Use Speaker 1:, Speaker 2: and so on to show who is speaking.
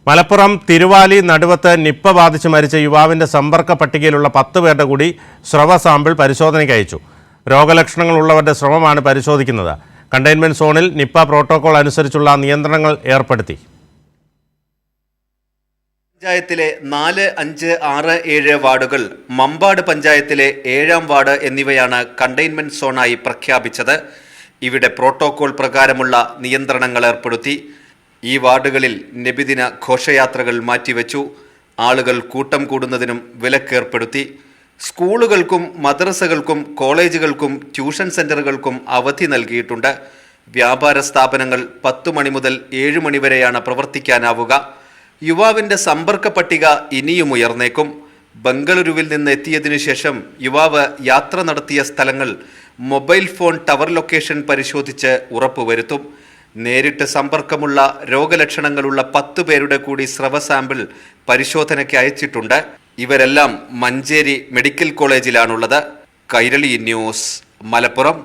Speaker 1: മലപ്പുറം തിരുവാലി നടുവത്ത് Nipah ബാധിച്ച് മരിച്ച യുവാവിന്റെ സമ്പർക്ക പട്ടികയിലുള്ള 10 പേരുടെ കൂടി സ്രവ സാമ്പിൾ പരിശോധനയ്ക്ക് അയച്ചു. രോഗലക്ഷണങ്ങളുള്ളവരുടെ സ്രവമാണ് പരിശോധിക്കുന്നത്. കണ്ടെയ്ൻമെന്റ് സോണിൽ നിപ്പ പ്രോട്ടോകോൾ അനുസരിച്ചുള്ള നിയന്ത്രണങ്ങൾ ഏർപ്പെടുത്തി.
Speaker 2: പഞ്ചായത്തിലെ 4, 5, 6, 7 വാർഡുകൾ, മമ്പാട് പഞ്ചായത്തിലെ 7ാം വാർഡ് എന്നിവയാണ് കണ്ടെയ്ൻമെന്റ് സോണായി പ്രഖ്യാപിച്ചത്. ഇവിടെ പ്രോട്ടോകോൾ പ്രകാരമുള്ള നിയന്ത്രണങ്ങൾ ഏർപ്പെടുത്തി. ഈ വാർഡുകളിൽ നബിദിന ഘോഷയാത്രകൾ മാറ്റിവെച്ചു. ആളുകൾ കൂട്ടം കൂടുന്നതിനും വിലക്കേർപ്പെടുത്തി. സ്കൂളുകൾക്കും മദ്രസകൾക്കും കോളേജുകൾക്കും ട്യൂഷൻ സെന്ററുകൾക്കും അവധി നൽകിയിട്ടുണ്ട്. വ്യാപാര സ്ഥാപനങ്ങൾ 10 മണി മുതൽ 7 മണി വരെയാണ് പ്രവർത്തിക്കാനാവുക. യുവാവിന്റെ സമ്പർക്ക പട്ടിക ഇനിയും ഉയർന്നേക്കും. ബംഗളൂരുവിൽ നിന്ന് എത്തിയതിനു ശേഷം യുവാവ് യാത്ര നടത്തിയ സ്ഥലങ്ങൾ മൊബൈൽ ഫോൺ ടവർ ലൊക്കേഷൻ പരിശോധിച്ച് ഉറപ്പുവരുത്തും. നേരിട്ട് സമ്പർക്കമുള്ള രോഗലക്ഷണങ്ങളുള്ള 10 പേരുടെ കൂടി സ്രവ സാമ്പിൾ പരിശോധനയ്ക്ക് അയച്ചിട്ടുണ്ട്. ഇവരെല്ലാം മഞ്ചേരി മെഡിക്കൽ കോളേജിലാണുള്ളത്. കൈരളി ന്യൂസ്, മലപ്പുറം.